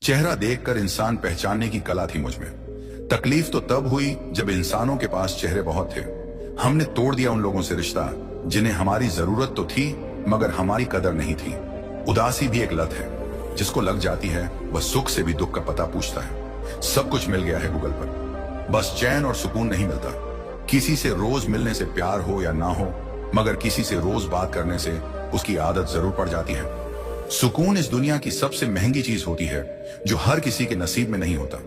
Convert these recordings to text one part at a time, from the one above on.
चेहरा देखकर इंसान पहचानने की कला थी मुझ में। तकलीफ तो तब हुई जब इंसानों के पास चेहरे बहुत थे। हमने तोड़ दिया उन लोगों से रिश्ता जिन्हें हमारी जरूरत तो थी मगर हमारी कदर नहीं थी। उदासी भी एक लत है, जिसको लग जाती है वह सुख से भी दुख का पता पूछता है। सब कुछ मिल गया है गूगल पर, बस चैन और सुकून नहीं मिलता। किसी से रोज मिलने से प्यार हो या ना हो, मगर किसी से रोज बात करने से उसकी आदत जरूर पड़ जाती है। सुकून इस दुनिया की सबसे महंगी चीज होती है जो हर किसी के नसीब में नहीं होता।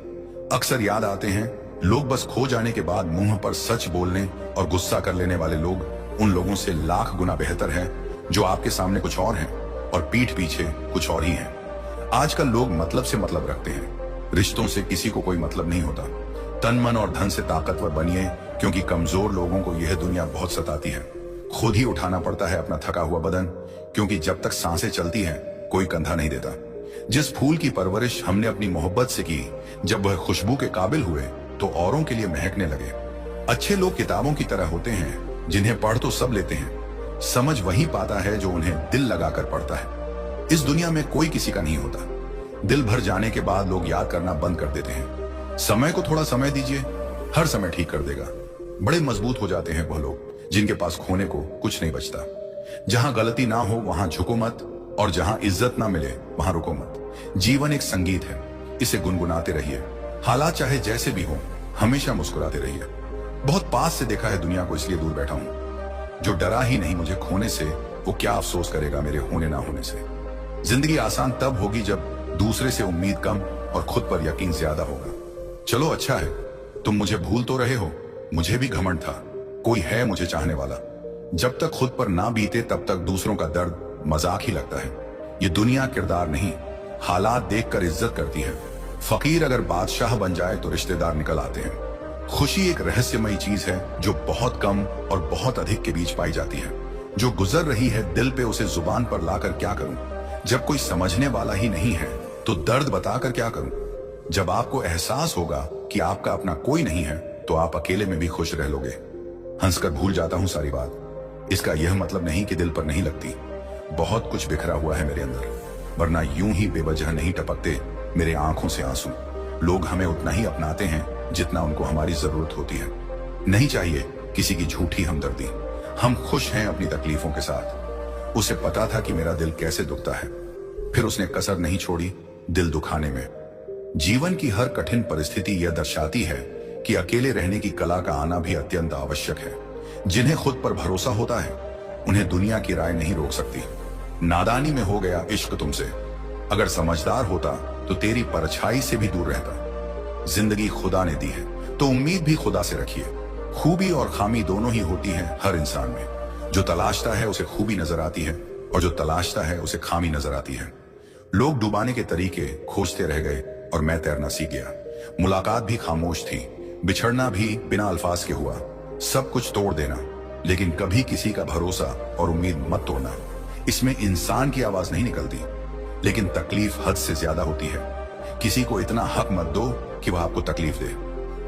अक्सर याद आते हैं लोग बस खो जाने के बाद मुंह पर सच बोलने और गुस्सा कर लेने वाले लोग उन लोगों से लाख गुना बेहतर हैं जो आपके सामने कुछ और हैं और पीठ पीछे कुछ और ही हैं। आजकल लोग मतलब से मतलब रखते हैं, रिश्तों से किसी को कोई मतलब नहीं होता। तन मन और धन से ताकतवर बनिए, क्योंकि कमजोर लोगों को यह दुनिया बहुत सताती है। खुद ही उठाना पड़ता है अपना थका हुआ बदन, क्योंकि जब तक सांसें चलती हैं कोई कंधा नहीं देता। जिस फूल की परवरिश हमने अपनी मोहब्बत से की, जब वह खुशबू के काबिल हुए तो औरों के लिए महकने लगे। अच्छे लोग किताबों की तरह होते हैं जिन्हें पढ़ तो सब लेते हैं, समझ वही पाता है जो उन्हें दिल लगाकर पढ़ता है। इस दुनिया में कोई किसी का नहीं होता। दिल भर जाने के बाद लोग याद करना बंद कर देते हैं। समय को थोड़ा समय दीजिए, हर समय ठीक कर देगा। बड़े मजबूत हो जाते हैं वह लोग जिनके पास खोने को कुछ नहीं बचता। जहां गलती ना हो वहां झुको मत, और जहां इज्जत ना मिले वहां रुको मत। जीवन एक संगीत है, इसे गुनगुनाते रहिए। हालात चाहे जैसे भी हो, हमेशा मुस्कुराते रहिए। बहुत पास से देखा है दुनिया को, इसलिए दूर बैठा हूं। जो डरा ही नहीं मुझे खोने से, वो क्या अफसोस करेगा मेरे होने ना होने से। जिंदगी आसान तब होगी जब दूसरे से उम्मीद कम और खुद पर यकीन ज्यादा होगा। चलो अच्छा है, तुम मुझे भूल तो रहे हो, मुझे भी घमंड था कोई है मुझे चाहने वाला। जब तक खुद पर ना बीते तब तक दूसरों का दर्द मजाक ही लगता है। ये दुनिया किरदार नहीं, हालात देखकर इज्जत करती है। फकीर अगर बादशाह बन जाए तो रिश्तेदार निकल आते हैं। खुशी एक रहस्यमयी चीज है जो बहुत कम और बहुत अधिक के बीच पाई जाती है। जो गुजर रही है दिल पे, उसे जुबान पर लाकर क्या करूं। जब कोई समझने वाला ही नहीं है तो दर्द बताकर क्या करूं। जब आपको एहसास होगा कि आपका अपना कोई नहीं है तो आप अकेले में भी खुश रह लोगे। हंसकर भूल जाता हूं सारी बात, इसका यह मतलब नहीं कि दिल पर नहीं लगती। बहुत कुछ बिखरा हुआ है मेरे अंदर, वरना यूं ही बेवजह नहीं टपकते मेरे आंखों से आंसू। लोग हमें उतना ही अपनाते हैं जितना उनको हमारी जरूरत होती है। नहीं चाहिए किसी की झूठी हमदर्दी। हम खुश हैं अपनी तकलीफों के साथ। उसे पता था कि मेरा दिल कैसे दुखता है, फिर उसने कसर नहीं छोड़ी दिल दुखाने में। जीवन की हर कठिन परिस्थिति यह दर्शाती है कि अकेले रहने की कला का आना भी अत्यंत आवश्यक है। जिन्हें खुद पर भरोसा होता है उन्हें दुनिया की राय नहीं रोक सकती। नादानी में हो गया इश्क तुमसे, अगर समझदार होता तो तेरी परछाई से भी दूर रहता। जिंदगी खुदा ने दी है तो उम्मीद भी खुदा से रखिए। खूबी और खामी दोनों ही होती है हर इंसान में। जो तलाशता है उसे खूबी नजर आती है और जो तलाशता है उसे खामी नजर आती है। लोग डुबाने के तरीके खोजते रह गए और मैं तैरना सीख गया। मुलाकात भी खामोश थी, बिछड़ना भी बिना अल्फाज के हुआ। सब कुछ तोड़ देना, लेकिन कभी किसी का भरोसा और उम्मीद मत तोड़ना। इसमें इंसान की आवाज नहीं निकलती, लेकिन तकलीफ हद से ज्यादा होती है। किसी को इतना हक मत दो कि वह आपको तकलीफ दे।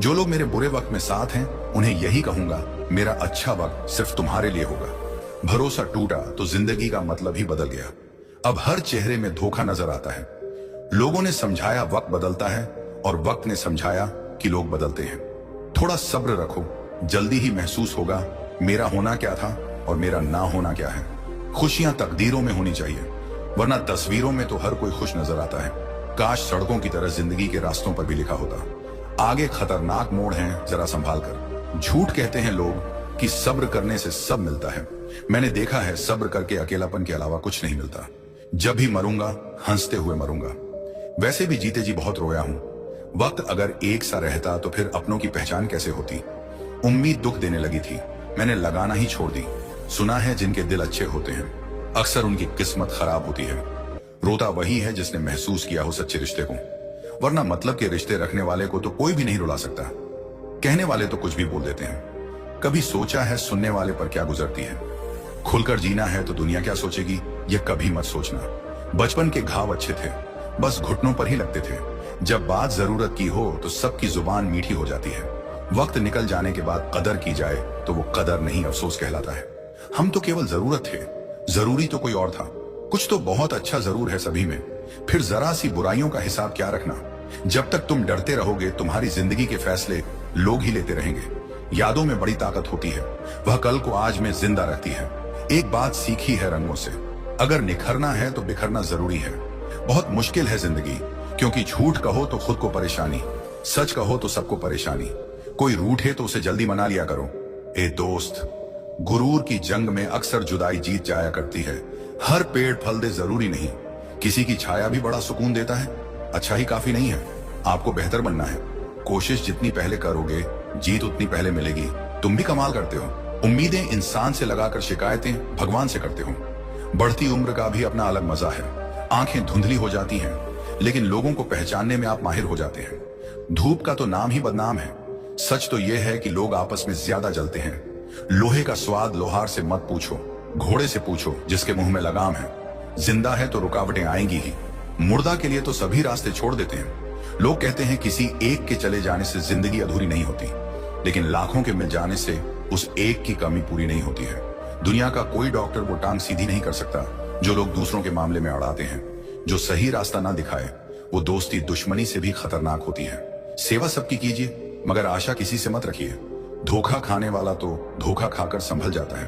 जो लोग मेरे बुरे वक्त में साथ हैं उन्हें यही कहूंगा, मेरा अच्छा वक्त सिर्फ तुम्हारे लिए होगा। भरोसा टूटा तो जिंदगी का मतलब ही बदल गया। अब हर चेहरे में धोखा नजर आता है। लोगों ने समझाया वक्त बदलता है, और वक्त ने समझाया कि लोग बदलते हैं। थोड़ा सब्र रखो, जल्दी ही महसूस होगा मेरा होना क्या था और मेरा ना होना क्या है। खुशियां तकदीरों में होनी चाहिए, वरना तस्वीरों में तो हर कोई खुश नजर आता है। काश सड़कों की तरह जिंदगी के रास्तों पर भी लिखा होता, आगे खतरनाक मोड़ हैं, जरा संभाल कर। झूठ कहते हैं लोग कि सब्र करने से सब मिलता है। मैंने देखा है सब्र करके अकेलापन के अलावा कुछ नहीं मिलता। जब भी मरूंगा हंसते हुए मरूंगा। वैसे भी जीते जी बहुत रोया हूं। वक्त अगर एक सा रहता तो फिर अपनों की पहचान कैसे होती। उम्मीद दुख देने लगी थी, मैंने लगाना ही छोड़ दी। सुना है जिनके दिल अच्छे होते हैं अक्सर उनकी किस्मत खराब होती है। रोता वही है जिसने महसूस किया हो सच्चे रिश्ते को, वरना मतलब के रिश्ते रखने वाले को तो कोई भी नहीं रुला सकता। कहने वाले तो कुछ भी बोल देते हैं। कभी सोचा है सुनने वाले पर क्या गुजरती है। खुलकर जीना है तो दुनिया क्या सोचेगी, ये कभी मत सोचना। बचपन के घाव अच्छे थे, बस घुटनों पर ही लगते थे। जब बात जरूरत की हो तो सबकी जुबान मीठी हो जाती है। वक्त निकल जाने के बाद कदर की जाए तो वो कदर नहीं अफसोस कहलाता है। हम तो केवल जरूरत थे, जरूरी तो कोई और था। कुछ तो बहुत अच्छा जरूर है सभी में, फिर जरा सी बुराइयों का हिसाब क्या रखना। जब तक तुम डरते रहोगे तुम्हारी जिंदगी के फैसले लोग ही लेते रहेंगे। यादों में बड़ी ताकत होती है, वह कल को आज में जिंदा रहती है। एक बात सीखी है रंगों से, अगर निखरना है तो बिखरना जरूरी है। बहुत मुश्किल है जिंदगी, क्योंकि झूठ कहो तो खुद को परेशानी, सच कहो तो सबको परेशानी। कोई रूठे तो उसे जल्दी मना लिया करो। ए दोस्त, गुरूर की जंग में अक्सर जुदाई जीत जाया करती है। हर पेड़ फल दे जरूरी नहीं, किसी की छाया भी बड़ा सुकून देता है। अच्छा ही काफी नहीं है, आपको बेहतर बनना है। कोशिश जितनी पहले करोगे जीत उतनी पहले मिलेगी। तुम भी कमाल करते हो। उम्मीदें इंसान से लगाकर शिकायतें भगवान से करते हो। बढ़ती उम्र का भी अपना अलग मजा है। आंखें धुंधली हो जाती हैं, लेकिन लोगों को पहचानने में आप माहिर हो जाते हैं। धूप का तो नाम ही बदनाम है। सच तो यह है कि लोग आपस में ज्यादा जलते हैं। लोहे का स्वाद लोहार से मत पूछो, घोड़े से पूछो जिसके मुंह में लगाम है। जिंदा है तो रुकावटें आएंगी ही, मुर्दा के लिए तो सभी रास्ते छोड़ देते हैं। लोग कहते हैं किसी एक के चले जाने से जिंदगी अधूरी नहीं होती, लेकिन लाखों के मिल जाने से उस एक की कमी पूरी नहीं होती है। दुनिया का कोई डॉक्टर वो टांग सीधी नहीं कर सकता जो लोग दूसरों के मामले में अड़ाते हैं। जो सही रास्ता ना दिखाए वो दोस्ती दुश्मनी से भी खतरनाक होती है। सेवा सबकी कीजिए, मगर आशा किसी से मत रखिए। धोखा खाने वाला तो धोखा खाकर संभल जाता है,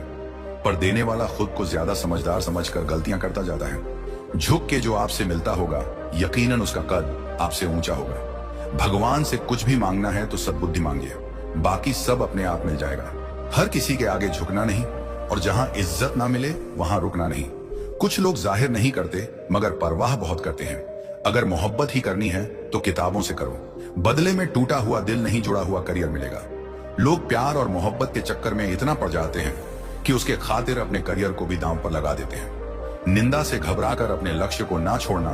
पर देने वाला खुद को ज्यादा समझदार समझकर गलतियां करता जाता है। झुक के जो आपसे मिलता होगा यकीनन उसका कद आपसे ऊंचा होगा। भगवान से कुछ भी मांगना है तो सद्बुद्धि मांगिए, बाकी सब अपने आप मिल जाएगा। हर किसी के आगे झुकना नहीं, और जहां इज्जत ना मिले वहां रुकना नहीं। कुछ लोग जाहिर नहीं करते मगर परवाह बहुत करते हैं। अगर मोहब्बत ही करनी है तो किताबों से करो, बदले में टूटा हुआ दिल नहीं जुड़ा हुआ करियर मिलेगा। लोग प्यार और मोहब्बत के चक्कर में इतना पड़ जाते हैं कि उसके खातिर अपने करियर को भी दांव पर लगा देते हैं। निंदा से घबराकर अपने लक्ष्य को ना छोड़ना,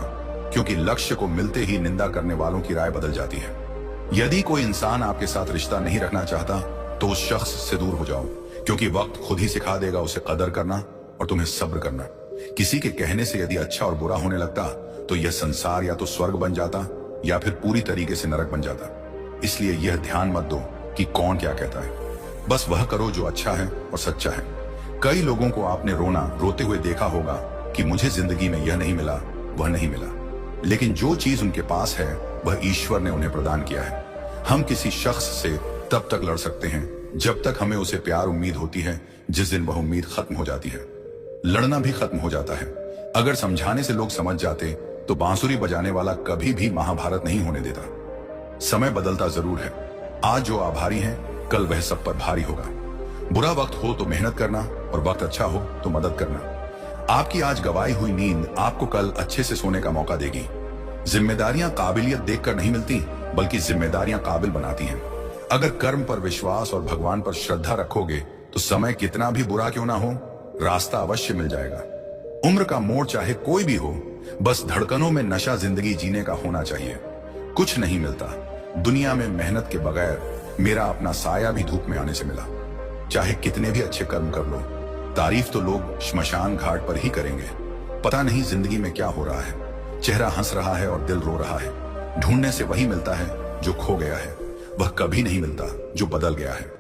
क्योंकि लक्ष्य को मिलते ही निंदा करने वालों की राय बदल जाती है। यदि कोई इंसान आपके साथ रिश्ता नहीं रखना चाहता तो उस शख्स से दूर हो जाओ, क्योंकि वक्त खुद ही सिखा देगा उसे कदर करना और तुम्हें सब्र करना। किसी के कहने से यदि अच्छा और बुरा होने लगता तो यह संसार या तो स्वर्ग बन जाता या फिर पूरी तरीके से नरक बन जाता। इसलिए यह ध्यान मत दो कि कौन क्या कहता है, बस वह करो जो अच्छा है और सच्चा है। कई लोगों को आपने रोते हुए देखा होगा कि मुझे जिंदगी में यह नहीं मिला, वह नहीं मिला, लेकिन जो चीज उनके पास है वह ईश्वर ने उन्हें प्रदान किया है। हम किसी शख्स से तब तक लड़ सकते हैं जब तक हमें उसे प्यार उम्मीद होती है। जिस दिन वह उम्मीद खत्म हो जाती है, लड़ना भी खत्म हो जाता है। अगर समझाने से लोग समझ जाते तो बांसुरी बजाने वाला कभी भी महाभारत नहीं होने देता। समय बदलता जरूर है, आज जो आभारी है कल वह सब पर भारी होगा। बुरा वक्त हो तो मेहनत करना, और वक्त अच्छा हो तो मदद करना। आपकी आज गवाई हुई नींद आपको कल अच्छे से सोने का मौका देगी। जिम्मेदारियां काबिलियत देखकर नहीं मिलती, बल्कि जिम्मेदारियां काबिल बनाती हैं। अगर कर्म पर विश्वास और भगवान पर श्रद्धा रखोगे तो समय कितना भी बुरा क्यों ना हो, रास्ता अवश्य मिल जाएगा। उम्र का मोड़ चाहे कोई भी हो, बस धड़कनों में नशा जिंदगी जीने का होना चाहिए। कुछ नहीं मिलता दुनिया में मेहनत के बगैर। मेरा अपना साया भी धूप में आने से मिला। चाहे कितने भी अच्छे कर्म कर लो, तारीफ तो लोग श्मशान घाट पर ही करेंगे। पता नहीं जिंदगी में क्या हो रहा है, चेहरा हंस रहा है और दिल रो रहा है। ढूंढने से वही मिलता है जो खो गया है, वह कभी नहीं मिलता जो बदल गया है।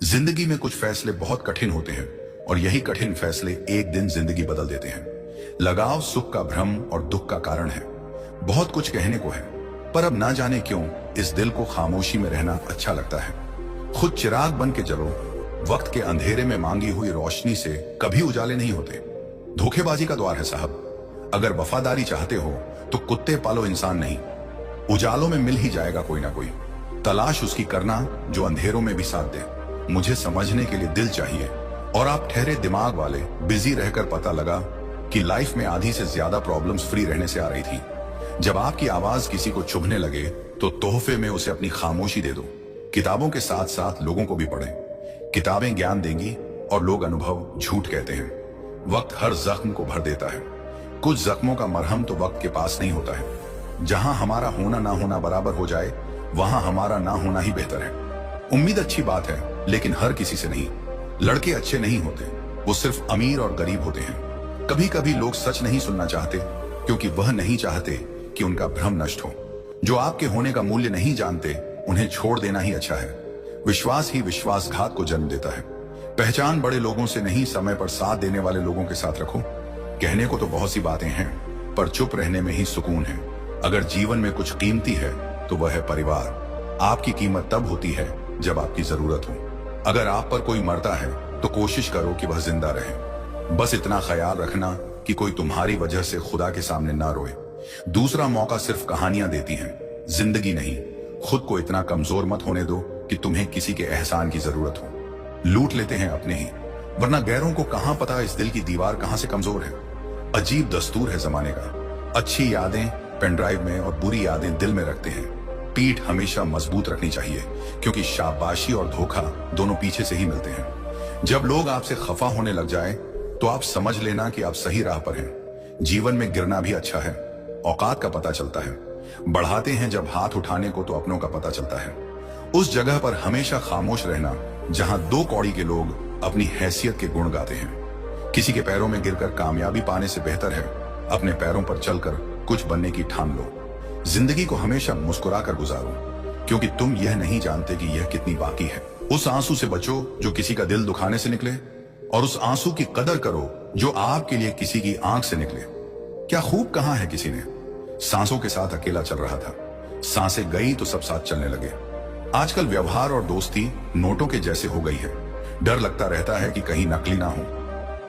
जिंदगी में कुछ फैसले बहुत कठिन होते हैं, और यही कठिन फैसले एक दिन जिंदगी बदल देते हैं। लगाव सुख का भ्रम और दुख का कारण है। बहुत कुछ कहने को है, पर अब ना जाने क्यों इस दिल को खामोशी में रहना अच्छा लगता है। खुद चिराग बन के चलो, वक्त के अंधेरे में मांगी हुई रोशनी से कभी उजाले नहीं होते। धोखेबाजी का द्वार है साहब। अगर वफादारी चाहते हो तो कुत्ते पालो, इंसान नहीं। उजालों में मिल ही जाएगा कोई ना कोई। तलाश उसकी करना जो अंधेरों में भी साथ दे। मुझे समझने के लिए दिल चाहिए, और आप ठहरे दिमाग वाले। बिजी रहकर पता लगा कि लाइफ में आधी से ज्यादा प्रॉब्लम्स फ्री रहने से आ रही थी। जब आपकी आवाज किसी को चुभने लगे तो तोहफे में उसे अपनी खामोशी दे दो। किताबों के साथ साथ लोगों को भी पढ़ें। किताबें ज्ञान देंगी और लोग अनुभव झूठ कहते हैं। वक्त हर जख्म को भर देता है। कुछ जख्मों का मरहम तो वक्त के पास नहीं होता है। जहां हमारा होना ना होना बराबर हो जाए, वहां हमारा ना होना ही बेहतर है। उम्मीद अच्छी बात है, लेकिन हर किसी से नहीं। लड़के अच्छे नहीं होते, वो सिर्फ अमीर और गरीब होते हैं। कभी कभी लोग सच नहीं सुनना चाहते, क्योंकि वह नहीं चाहते कि उनका भ्रम नष्ट हो। जो आपके होने का मूल्य नहीं जानते, उन्हें छोड़ देना ही अच्छा है। विश्वास ही विश्वासघात को जन्म देता है। पहचान बड़े लोगों से नहीं, समय पर साथ देने वाले लोगों के साथ रखो। कहने को तो बहुत सी बातें हैं, पर चुप रहने में ही सुकून है। अगर जीवन में कुछ कीमती है तो वह है परिवार। आपकी कीमत तब होती है जब आपकी जरूरत हो। अगर आप पर कोई मरता है तो कोशिश करो कि वह जिंदा रहे। बस इतना ख्याल रखना कि कोई तुम्हारी वजह से खुदा के सामने ना रोए। दूसरा मौका सिर्फ कहानियां देती हैं, जिंदगी नहीं। खुद को इतना कमजोर मत होने दो कि तुम्हें किसी के एहसान की जरूरत हो। लूट लेते हैं अपने ही, वरना गैरों को कहां पता इस दिल की दीवार कहां से कमजोर है। अजीब दस्तूर है जमाने का। अच्छी यादें पेन ड्राइव में और बुरी यादें दिल में रखते हैं। पीठ हमेशा मजबूत रखनी चाहिए, क्योंकि शाबाशी और धोखा दोनों पीछे से ही मिलते हैं। जब लोग आपसे खफा होने लग जाए तो आप समझ लेना कि आप सही राह पर हैं। जीवन में गिरना भी अच्छा है, औकात का पता चलता है। बढ़ाते हैं जब हाथ उठाने को तो अपनों का पता चलता है। उस जगह पर हमेशा खामोश रहना जहां दो कौड़ी के लोग अपनी हैसियत के गुण गाते हैं। किसी के पैरों में गिरकर कामयाबी पाने से बेहतर है अपने पैरों पर चलकर कुछ बनने की ठान लो। जिंदगी को हमेशा मुस्कुरा कर गुजारो, क्योंकि तुम यह नहीं जानते कि यह कितनी बाकी है। उस आंसू से बचो जो किसी का दिल दुखाने से निकले, और उस आंसू की कदर करो जो आपके लिए किसी की आंख से निकले। क्या खूब कहा है किसी ने, सांसों के साथ अकेला चल रहा था, सांसें गई तो सब साथ चलने लगे। आजकल व्यवहार और दोस्ती नोटों के जैसे हो गई है। डर लगता रहता है कि कहीं नकली ना हो।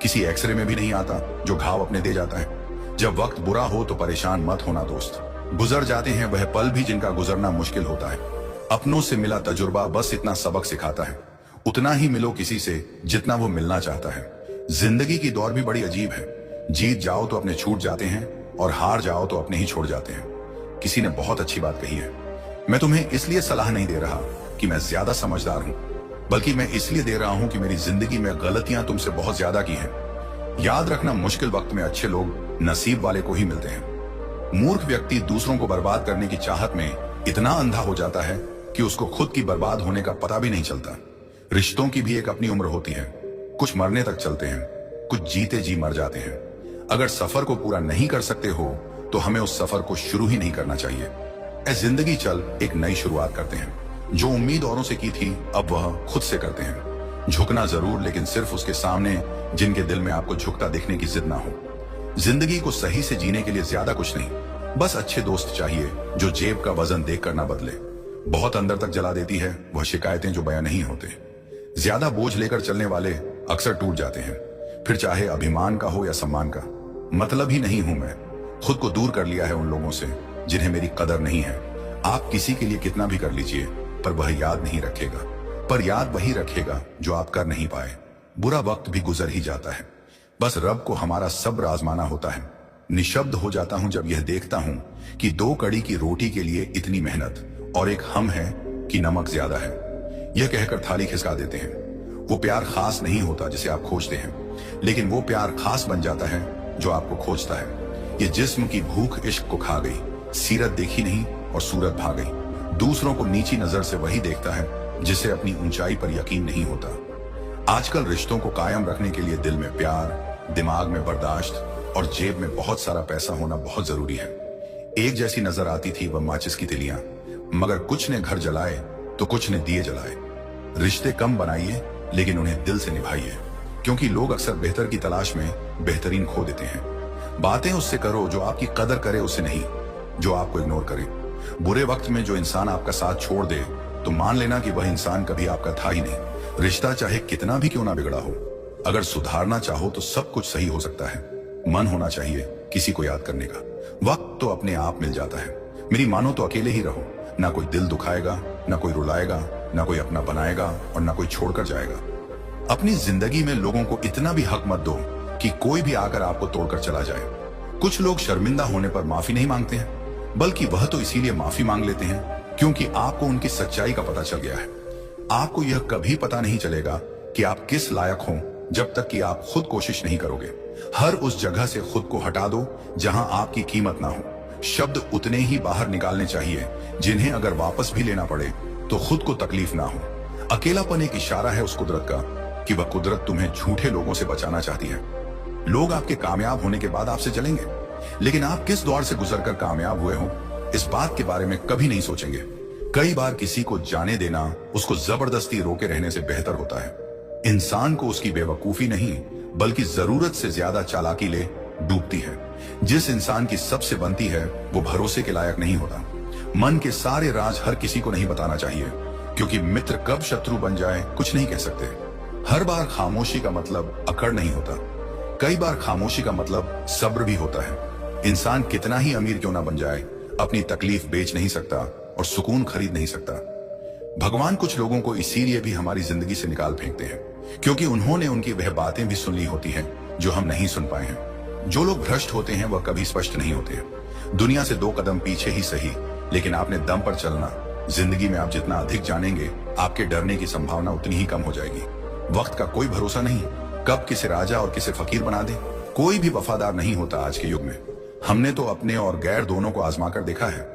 किसी एक्सरे में भी नहीं आता जो घाव अपने दे जाता है। जब वक्त बुरा हो तो परेशान मत होना दोस्त। गुजर जाते हैं वह पल भी जिनका गुजरना मुश्किल होता है। अपनों से मिला तजुर्बा बस इतना सबक सिखाता है। उतना ही मिलो किसी से जितना वो मिलना चाहता है। जिंदगी की दौर भी बड़ी अजीब है। जीत जाओ तो अपने छूट जाते हैं, और हार जाओ तो अपने ही छोड़ जाते हैं। किसी ने बहुत अच्छी बात कही है। मैं तुम्हें इसलिए सलाह नहीं दे रहा कि मैं ज्यादा समझदार हूं, बल्कि मैं इसलिए दे रहा हूं कि मेरी जिंदगी में गलतियां तुमसे बहुत ज्यादा की हैं। याद रखना, मुश्किल वक्त में अच्छे लोग नसीब वाले को ही मिलते हैं। मूर्ख व्यक्ति दूसरों को बर्बाद करने की चाहत में इतना अंधा हो जाता है कि उसको खुद की बर्बाद होने का पता भी नहीं चलता। रिश्तों की भी एक अपनी उम्र होती है। कुछ मरने तक चलते हैं, कुछ जीते जी मर जाते हैं। अगर सफर को पूरा नहीं कर सकते हो तो हमें उस सफर को शुरू ही नहीं करना चाहिए। ऐ जिंदगी चल, एक नई शुरुआत करते हैं। जो उम्मीद औरों से की थी अब वह खुद से करते हैं। झुकना जरूर, लेकिन सिर्फ उसके सामने जिनके दिल में आपको झुकता देखने की जिद ना हो। जिंदगी को सही से जीने के लिए ज्यादा कुछ नहीं, बस अच्छे दोस्त चाहिए जो जेब का वजन देखकर ना बदले। बहुत अंदर तक जला देती है वह शिकायतें जो बयां नहीं होते। ज्यादा बोझ लेकर चलने वाले अक्सर टूट जाते हैं, फिर चाहे अभिमान का हो या सम्मान का। मतलब ही नहीं हूं मैं। खुद को दूर कर लिया है उन लोगों से जिन्हें मेरी कदर नहीं है। आप किसी के लिए कितना भी कर लीजिए, पर वह याद नहीं रखेगा। पर याद वही रखेगा जो आप कर नहीं पाए। बुरा वक्त भी गुजर ही जाता है, बस रब को हमारा सब्र आजमाना होता है। निशब्द हो जाता हूं जब यह देखता हूं कि 2 कड़ी की रोटी के लिए इतनी मेहनत, और एक हम है कि नमक ज्यादा है। यह कहकर थाली खिसका देते हैं। वो प्यार खास नहीं होता जिसे आप खोजते हैं, लेकिन वो प्यार खास बन जाता है जो आपको खोजता है। ये जिस्म की भूख इश्क को खा गई, सीरत देखी नहीं और सूरत भाग गई। दूसरों को नीची नजर से वही देखता है जिसे अपनी ऊंचाई पर यकीन नहीं होता। आजकल रिश्तों को कायम रखने के लिए दिल में प्यार, दिमाग में बर्दाश्त और जेब में बहुत सारा पैसा होना बहुत जरूरी है। एक जैसी नजर आती थी वह माचिस की तिलियां, मगर कुछ ने घर जलाए तो कुछ ने दिए जलाए। रिश्ते कम बनाइए लेकिन उन्हें दिल से निभाइए, क्योंकि लोग अक्सर बेहतर की तलाश में बेहतरीन खो देते हैं। बातें उससे करो जो आपकी कदर करे, उससे नहीं जो आपको इग्नोर करे। बुरे वक्त में जो इंसान आपका साथ छोड़ दे तो मान लेना कि वह इंसान कभी आपका था ही नहीं। रिश्ता चाहे कितना भी क्यों ना बिगड़ा हो, अगर सुधारना चाहो तो सब कुछ सही हो सकता है। मन होना चाहिए किसी को याद करने का। वक्त तो अपने आप मिल जाता है। मेरी मानो तो अकेले ही रहो, ना कोई दिल दुखाएगा, ना कोई रुलाएगा, ना कोई अपना बनाएगा और ना कोई छोड़कर जाएगा। अपनी जिंदगी में लोगों को इतना भी हक मत दो कि कोई भी आकर आपको तोड़कर चला जाए। कुछ लोग शर्मिंदा होने पर माफी नहीं मांगते हैं, बल्कि वह तो इसीलिए माफी मांग लेते हैं क्योंकि आपको उनकी सच्चाई का पता चल गया है। आपको यह कभी पता नहीं चलेगा कि आप किस लायक हो जब तक कि आप खुद कोशिश नहीं करोगे। हर उस जगह से खुद को हटा दो जहां आपकी कीमत ना हो। शब्द उतने ही बाहर निकालने चाहिए जिन्हें अगर वापस भी लेना पड़े तो खुद को तकलीफ ना हो। अकेलापन एक इशारा है उस कुदरत का कि वह कुदरत तुम्हें झूठे लोगों से बचाना चाहती है। लोग आपके कामयाब होने के बाद आपसे चलेंगे, लेकिन आप किस दौर से गुजरकर कामयाब हुए हो इस बात के बारे में कभी नहीं सोचेंगे। कई बार किसी को जाने देना उसको जबरदस्ती रोके रहने से बेहतर होता है। इंसान को उसकी बेवकूफी नहीं बल्कि जरूरत से ज्यादा चालाकी ले डूबती है। जिस इंसान की सबसे बनती है वो भरोसे के लायक नहीं होता। मन के सारे राज हर किसी को नहीं बताना चाहिए, क्योंकि मित्र कब शत्रु बन जाए कुछ नहीं कह सकते। हर बार खामोशी का मतलब अकड़ नहीं होता, कई बार खामोशी का मतलब सब्र भी होता है। इंसान कितना ही अमीर क्यों ना बन जाए, अपनी तकलीफ बेच नहीं सकता और सुकून खरीद नहीं सकता। भगवान कुछ लोगों को इसीलिए भी हमारी जिंदगी से निकाल फेंकते हैं, क्योंकि उन्होंने उनकी वह बातें भी सुन ली होती हैं जो हम नहीं सुन पाए हैं। जो लोग भ्रष्ट होते हैं वह कभी स्पष्ट नहीं होते हैं। दुनिया से 2 कदम पीछे ही सही, लेकिन आपने दम पर चलना। जिंदगी में आप जितना अधिक जानेंगे, आपके डरने की संभावना उतनी ही कम हो जाएगी। वक्त का कोई भरोसा नहीं, कब किसे राजा और किसे फकीर बना दे। कोई भी वफादार नहीं होता आज के युग में। हमने तो अपने और गैर दोनों को आजमा कर देखा है।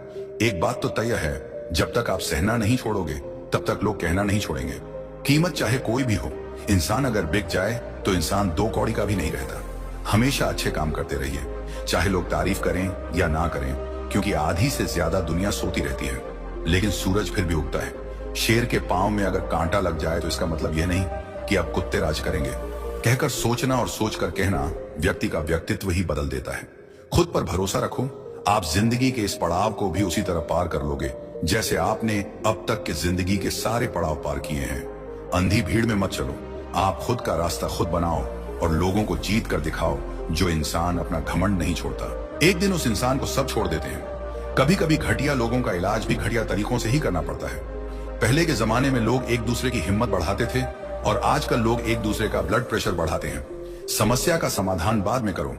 एक बात तो तय है, जब तक आप सहना नहीं छोड़ोगे तब तक लोग कहना नहीं छोड़ेंगे। कीमत चाहे कोई भी हो, इंसान अगर बिक जाए तो इंसान 2 कौड़ी का भी नहीं रहता। हमेशा अच्छे काम करते रहिए, चाहे लोग तारीफ करें या ना करें, क्योंकि आधी से ज्यादा दुनिया सोती रहती है, लेकिन सूरज फिर भी उगता है। शेर के पांव में अगर कांटा लग जाए तो इसका मतलब यह नहीं कि अब कुत्ते राज करेंगे। कहकर सोचना और सोचकर कहना व्यक्ति का व्यक्तित्व ही बदल देता है। खुद पर भरोसा रखो, आप जिंदगी के इस पड़ाव को भी उसी तरह पार कर लोगे जैसे आपने अब तक के जिंदगी के सारे पड़ाव पार किए हैं। अंधी भीड़ में मत चलो, आप खुद का रास्ता खुद बनाओ और लोगों को जीत कर दिखाओ। जो इंसान अपना घमंड नहीं छोड़ता, एक दिन उस इंसान को सब छोड़ देते हैं। कभी कभी घटिया लोगों का इलाज भी घटिया तरीकों से ही करना पड़ता है। पहले के जमाने में लोग एक दूसरे की हिम्मत बढ़ाते थे और आजकल लोग एक दूसरे का ब्लड प्रेशर बढ़ाते हैं। समस्या का समाधान बाद में करो,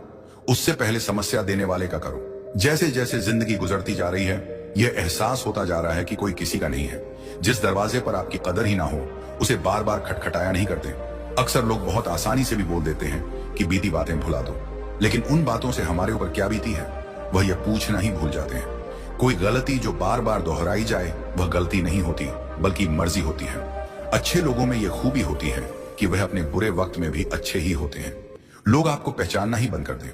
उससे पहले समस्या देने वाले का करो। जैसे जैसे जिंदगी गुजरती जा रही है, यह एहसास होता जा रहा है कि कोई किसी का नहीं है। जिस दरवाजे पर आपकी कदर ही ना हो, उसे बार बार खटखटाया नहीं करते। अक्सर लोग बहुत आसानी से भी बोल देते हैं कि बीती बातें भुला दो, लेकिन उन बातों से हमारे ऊपर क्या बीती है वह यह पूछना ही भूल जाते हैं। कोई गलती जो बार बार दोहराई जाए वह गलती नहीं होती, बल्कि मर्जी होती है। अच्छे लोगों में यह खूबी होती है कि वह अपने बुरे वक्त में भी अच्छे ही होते हैं। लोग आपको पहचानना ही बंद कर दें,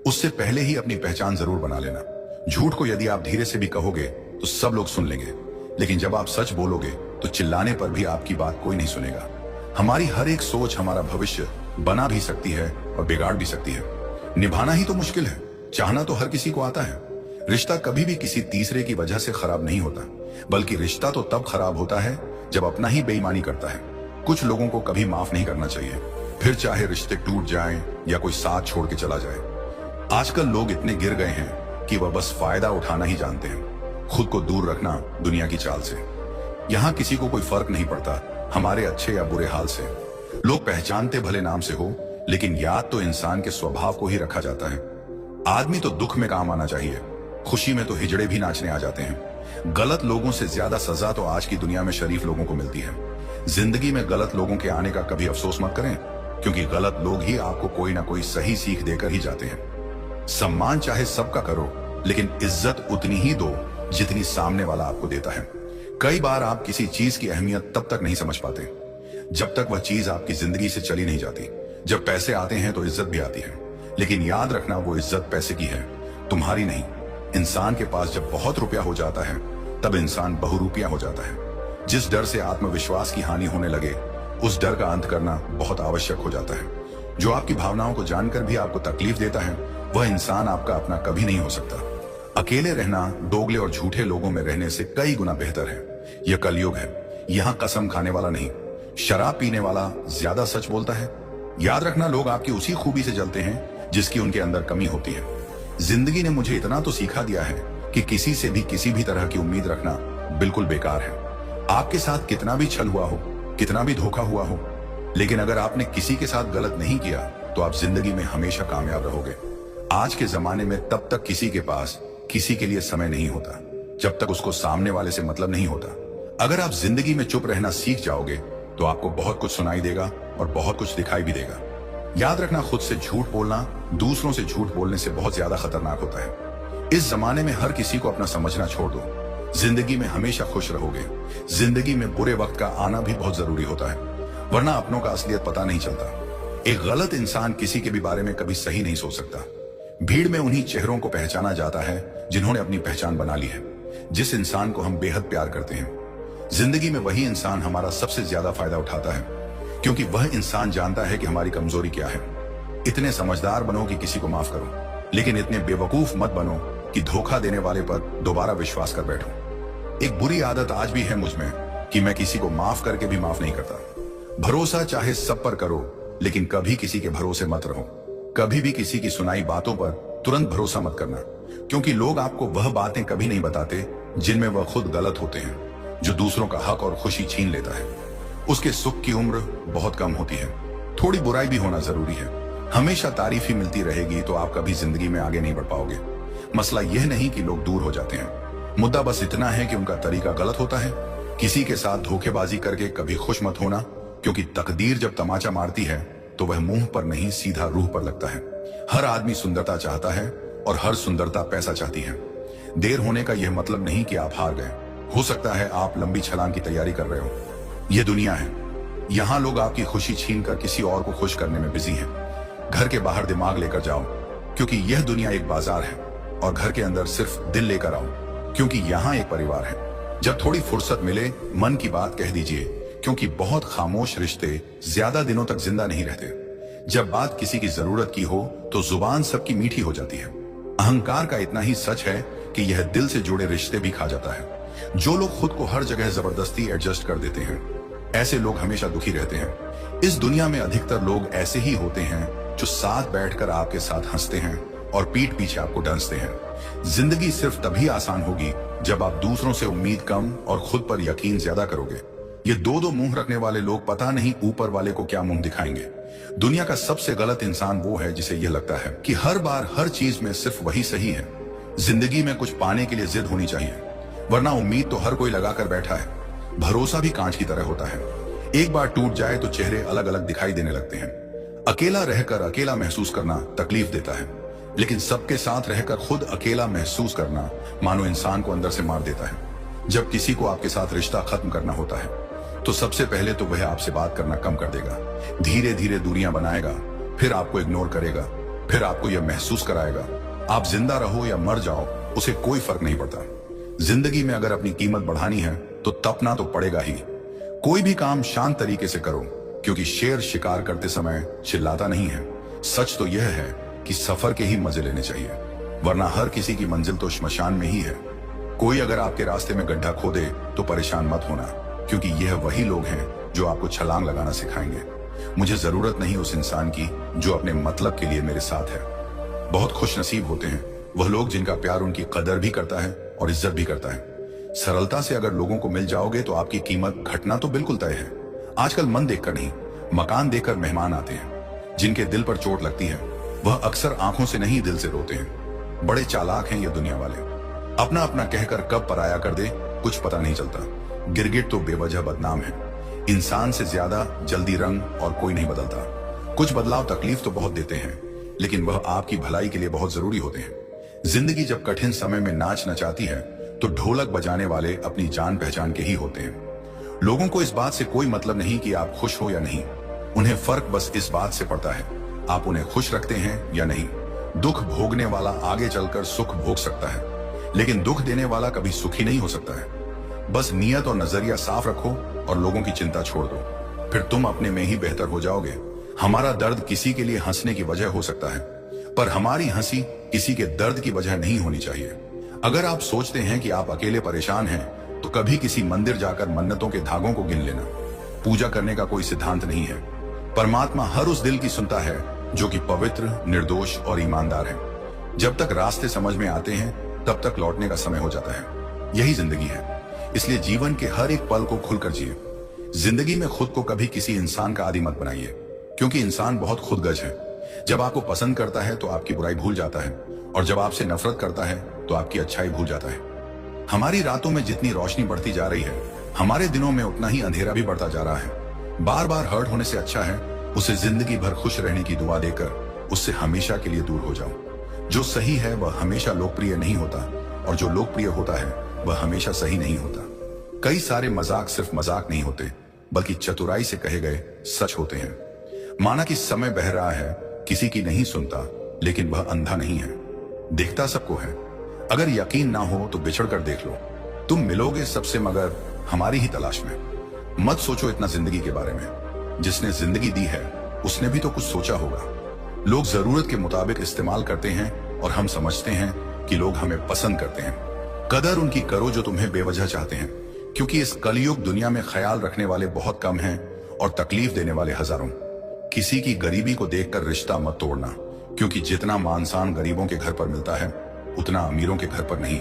उससे पहले ही अपनी पहचान जरूर बना लेना। झूठ को यदि आप धीरे से भी कहोगे तो सब लोग सुन लेंगे, लेकिन जब आप सच बोलोगे तो चिल्लाने पर भी आपकी बात कोई नहीं सुनेगा। हमारी हर एक सोच हमारा भविष्य बना भी सकती है और बिगाड़ भी सकती है। निभाना ही तो मुश्किल है, चाहना तो हर किसी को आता है। रिश्ता कभी भी किसी तीसरे की वजह से खराब नहीं होता, बल्कि रिश्ता तो तब खराब होता है जब अपना ही बेईमानी करता है। कुछ लोगों को कभी माफ नहीं करना चाहिए, फिर चाहे रिश्ते टूट जाएं या कोई साथ छोड़ के चला जाए। आजकल लोग इतने गिर गए हैं कि वह बस फायदा उठाना ही जानते हैं। खुद को दूर रखना दुनिया की चाल से। यहाँ किसी को कोई फर्क नहीं पड़ता हमारे अच्छे या बुरे हाल से। लोग पहचानते भले नाम से हो, लेकिन याद तो इंसान के स्वभाव को ही रखा जाता है। आदमी तो दुख में काम आना चाहिए, खुशी में तो हिजड़े भी नाचने आ जाते हैं। गलत लोगों से ज्यादा सजा तो आज की दुनिया में शरीफ लोगों को मिलती है। जिंदगी में गलत लोगों के आने का कभी अफसोस मत करें, क्योंकि गलत लोग ही आपको कोई ना कोई सही सीख देकर ही जाते हैं। सम्मान चाहे सबका करो, लेकिन इज्जत उतनी ही दो जितनी सामने वाला आपको देता है। कई बार आप किसी चीज की अहमियत तब तक नहीं समझ पाते जब तक वह चीज आपकी जिंदगी से चली नहीं जाती। जब पैसे आते हैं तो इज्जत भी आती है, लेकिन याद रखना वो इज्जत पैसे की है, तुम्हारी नहीं। इंसान के पास जब बहुत रुपया हो जाता है तब इंसान बहुरूपिया हो जाता है। जिस डर से आत्मविश्वास की हानि होने लगे, उस डर का अंत करना बहुत आवश्यक हो जाता है। जो आपकी भावनाओं को जानकर भी आपको तकलीफ देता है, वह इंसान आपका अपना कभी नहीं हो सकता। अकेले रहना दोगले और झूठे लोगों में रहने से कई गुना बेहतर है। यह कलयुग है, यहाँ कसम खाने वाला नहीं, शराब पीने वाला ज्यादा सच बोलता है। याद रखना, लोग आपकी उसी खूबी से जलते हैं जिसकी उनके अंदर कमी होती है। जिंदगी ने मुझे इतना तो सिखा दिया है कि किसी से भी किसी भी तरह की उम्मीद रखना बिल्कुल बेकार है। आपके साथ कितना भी छल हुआ हो, कितना भी धोखा हुआ हो, लेकिन अगर आपने किसी के साथ गलत नहीं किया तो आप जिंदगी में हमेशा कामयाब रहोगे। आज के जमाने में तब तक किसी के पास किसी के लिए समय नहीं होता जब तक उसको सामने वाले से मतलब नहीं होता। अगर आप जिंदगी में चुप रहना सीख जाओगे तो आपको बहुत कुछ सुनाई देगा और बहुत कुछ दिखाई भी देगा। याद रखना, खुद से झूठ बोलना दूसरों से झूठ बोलने से बहुत ज्यादा खतरनाक होता है। इस जमाने में हर किसी को अपना समझना छोड़ दो। जिंदगी में हमेशा खुश रहोगे। जिंदगी में बुरे वक्त का आना भी बहुत जरूरी होता है, वरना अपनों का असलियत पता नहीं चलता। एक गलत इंसान किसी के भी बारे में कभी सही नहीं सोच सकता। भीड़ में उन्हीं चेहरों को पहचाना जाता है जिन्होंने अपनी पहचान बना ली है। जिस इंसान को हम बेहद प्यार करते हैं, जिंदगी में वही इंसान हमारा सबसे ज्यादा फायदा उठाता है, क्योंकि वह इंसान जानता है कि हमारी कमजोरी क्या है। इतने समझदार बनो कि किसी को माफ करो, लेकिन इतने बेवकूफ मत बनो कि धोखा देने वाले पर दोबारा विश्वास कर बैठो। एक बुरी आदत आज भी है मुझ में कि मैं किसी को माफ करके भी माफ नहीं करता। भरोसा चाहे सब पर करो, लेकिन कभी किसी के भरोसे मत रहो। कभी भी किसी की सुनाई बातों पर तुरंत भरोसा मत करना, क्योंकि लोग आपको वह बातें कभी नहीं बताते जिनमें वह खुद गलत होते हैं। जो दूसरों का हक और खुशी छीन लेता है, उसके सुख की उम्र बहुत कम होती है। थोड़ी बुराई भी होना जरूरी है। हमेशा तारीफ ही मिलती रहेगी तो आप कभी जिंदगी में आगे नहीं बढ़ पाओगे। मसला यह नहीं कि लोग दूर हो जाते हैं, मुद्दा बस इतना है कि उनका तरीका गलत होता है। किसी के साथ धोखेबाजी करके कभी खुश मत होना, क्योंकि तकदीर जब तमाचा मारती है तो वह मुंह पर नहीं सीधा रूह पर लगता है। हर आदमी सुंदरता चाहता है और हर सुंदरता पैसा चाहती है। देर होने का यह मतलब नहीं कि आप हार गए। हो सकता है आप लंबी छलांग की तैयारी कर रहे हो। यह दुनिया है, यहाँ लोग आपकी खुशी छीनकर किसी और को खुश करने में बिजी हैं। घर के बाहर दिमाग लेकर जाओ, क्योंकि यह दुनिया एक बाजार है, और घर के अंदर सिर्फ दिल लेकर आओ, क्योंकि यहाँ एक परिवार है। जब थोड़ी फुर्सत मिले मन की बात कह दीजिए, क्योंकि बहुत खामोश रिश्ते ज्यादा दिनों तक जिंदा नहीं रहते। जब बात किसी की जरूरत की हो तो जुबान सबकी मीठी हो जाती है। अहंकार का इतना ही सच है कि यह दिल से जुड़े रिश्ते भी खा जाता है। जो लोग खुद को हर जगह जबरदस्ती एडजस्ट कर देते हैं, ऐसे लोग हमेशा दुखी रहते हैं। इस दुनिया में अधिकतर लोग ऐसे ही होते हैं जो साथ बैठकर आपके साथ हंसते हैं और पीठ पीछे आपको डंसते हैं। जिंदगी सिर्फ तभी आसान होगी जब आप दूसरों से उम्मीद कम और खुद पर यकीन ज्यादा करोगे। ये दो मुंह रखने वाले लोग पता नहीं ऊपर वाले को क्या मुंह दिखाएंगे। दुनिया का सबसे गलत इंसान वो है जिसे यह लगता है कि हर बार हर चीज में सिर्फ वही सही है। जिंदगी में कुछ पाने के लिए जिद होनी चाहिए, वरना उम्मीद तो हर कोई लगाकर बैठा है। भरोसा भी कांच की तरह होता है, एक बार टूट जाए तो चेहरे अलग अलग दिखाई देने लगते हैं। अकेला रहकर अकेला महसूस करना तकलीफ देता है, लेकिन सबके साथ रहकर खुद अकेला महसूस करना मानो इंसान को अंदर से मार देता है। जब किसी को आपके साथ रिश्ता खत्म करना होता है तो सबसे पहले तो वह आपसे बात करना कम कर देगा, धीरे धीरे दूरियां बनाएगा, फिर आपको इग्नोर करेगा, फिर आपको यह महसूस कराएगा आप जिंदा रहो या मर जाओ उसे कोई फर्क नहीं पड़ता। जिंदगी में अगर अपनी कीमत बढ़ानी है तो तपना तो पड़ेगा ही। कोई भी काम शांत तरीके से करो, क्योंकि शेर शिकार करते समय चिल्लाता नहीं है। सच तो यह है कि सफर के ही मजे लेने चाहिए, वरना हर किसी की मंजिल तो श्मशान में ही है। कोई अगर आपके रास्ते में गड्ढा खोदे तो परेशान मत होना, क्योंकि यह वही लोग हैं जो आपको छलांग लगाना सिखाएंगे। मुझे जरूरत नहीं उस इंसान की जो अपने मतलब के लिए मेरे साथ है। बहुत खुश नसीब होते हैं वह लोग जिनका प्यार उनकी कदर भी करता है और इज्जत भी करता है। सरलता से अगर लोगों को मिल जाओगे तो आपकी कीमत घटना तो बिल्कुल तय है। आजकल मन देखकर नहीं, मकान देखकर मेहमान आते हैं। जिनके दिल पर चोट लगती है वह अक्सर आंखों से नहीं दिल से रोते हैं। बड़े चालाक हैं ये दुनिया वाले, अपना अपना कहकर कब पराया कर दे कुछ पता नहीं चलता। गिरगिट तो बेवजह बदनाम है। इंसान से ज्यादा जल्दी रंग और कोई नहीं बदलता। कुछ बदलाव तकलीफ तो बहुत देते हैं, लेकिन वह आपकी भलाई के लिए बहुत जरूरी होते हैं। जिंदगी जब कठिन समय में नाच नचाती है तो ढोलक बजाने वाले अपनी जान पहचान के ही होते हैं। लोगों को इस बात से कोई मतलब नहीं कि आप खुश हो या नहीं, उन्हें फर्क बस इस बात से पड़ता है आप उन्हें खुश रखते हैं या नहीं। दुख भोगने वाला आगे चलकर सुख भोग सकता है, लेकिन दुख देने वाला कभी सुखी नहीं हो सकता है। बस नियत और नजरिया साफ रखो और लोगों की चिंता छोड़ दो, फिर तुम अपने में ही बेहतर हो जाओगे। हमारा दर्द किसी के लिए हंसने की वजह हो सकता है, पर हमारी हंसी किसी के दर्द की वजह नहीं होनी चाहिए। अगर आप सोचते हैं कि आप अकेले परेशान हैं, तो कभी किसी मंदिर जाकर मन्नतों के धागों को गिन लेना। पूजा करने का कोई सिद्धांत नहीं है। परमात्मा हर उस दिल की सुनता है जो कि पवित्र, निर्दोष और ईमानदार है। जब तक रास्ते समझ में आते हैं तब तक लौटने का समय हो जाता है। यही जिंदगी है, इसलिए जीवन के हर एक पल को खुलकर जिए। जिंदगी में खुद को कभी किसी इंसान का आदी मत बनाइए, क्योंकि इंसान बहुत खुदगर्ज है। जब आपको पसंद करता है तो आपकी बुराई भूल जाता है, और जब आपसे नफरत करता है तो आपकी अच्छाई भूल जाता है। हमारी रातों में जितनी रोशनी बढ़ती जा रही है, हमारे दिनों में उतना ही अंधेरा भी बढ़ता जा रहा है। बार बार हर्ट होने से अच्छा है उसे जिंदगी भर खुश रहने की दुआ देकर उससे हमेशा के लिए दूर हो जाओ। जो सही है वह हमेशा लोकप्रिय नहीं होता, और जो लोकप्रिय होता है वह हमेशा सही नहीं होता। कई सारे मजाक सिर्फ मजाक नहीं होते, बल्कि चतुराई से कहे गए सच होते हैं। माना कि समय बह रहा है, किसी की नहीं सुनता, लेकिन वह अंधा नहीं है, देखता सबको है। अगर यकीन ना हो तो बिछड़ कर देख लो, तुम मिलोगे सबसे मगर हमारी ही तलाश में। मत सोचो इतना जिंदगी के बारे में, जिसने जिंदगी दी है उसने भी तो कुछ सोचा होगा। लोग जरूरत के मुताबिक इस्तेमाल करते हैं और हम समझते हैं कि लोग हमें पसंद करते हैं। कदर उनकी करो जो तुम्हें बेवजह चाहते हैं, क्योंकि इस कलयुग दुनिया में ख्याल रखने वाले बहुत कम हैं और तकलीफ देने वाले हजारों। किसी की गरीबी को देखकर रिश्ता मत तोड़ना, क्योंकि जितना मान-सान गरीबों के घर पर मिलता है उतना अमीरों के घर पर नहीं।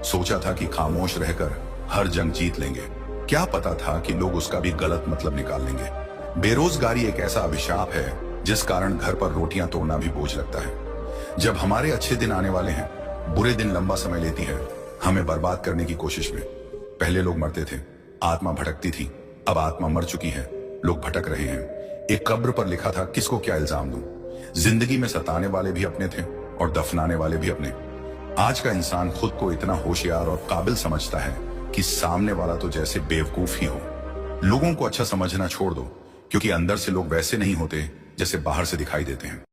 सोचा था कि खामोश रहकर हर जंग जीत लेंगे, क्या पता था कि लोग उसका भी गलत मतलब निकाल लेंगे। बेरोजगारी एक ऐसा अभिशाप है जिस कारण घर पर रोटियां तोड़ना भी बोझ लगता है। जब हमारे अच्छे दिन आने वाले हैं, बुरे दिन लंबा समय लेती है हमें बर्बाद करने की कोशिश में। पहले लोग मरते थे, आत्मा भटकती थी, अब आत्मा मर चुकी है, लोग भटक रहे हैं। एक कब्र पर लिखा था, किसको क्या इल्जाम दूं। जिंदगी में सताने वाले भी अपने थे और दफनाने वाले भी अपने। आज का इंसान खुद को इतना होशियार और काबिल समझता है कि सामने वाला तो जैसे बेवकूफ ही हो। लोगों को अच्छा समझना छोड़ दो, क्योंकि अंदर से लोग वैसे नहीं होते जैसे बाहर से दिखाई देते हैं।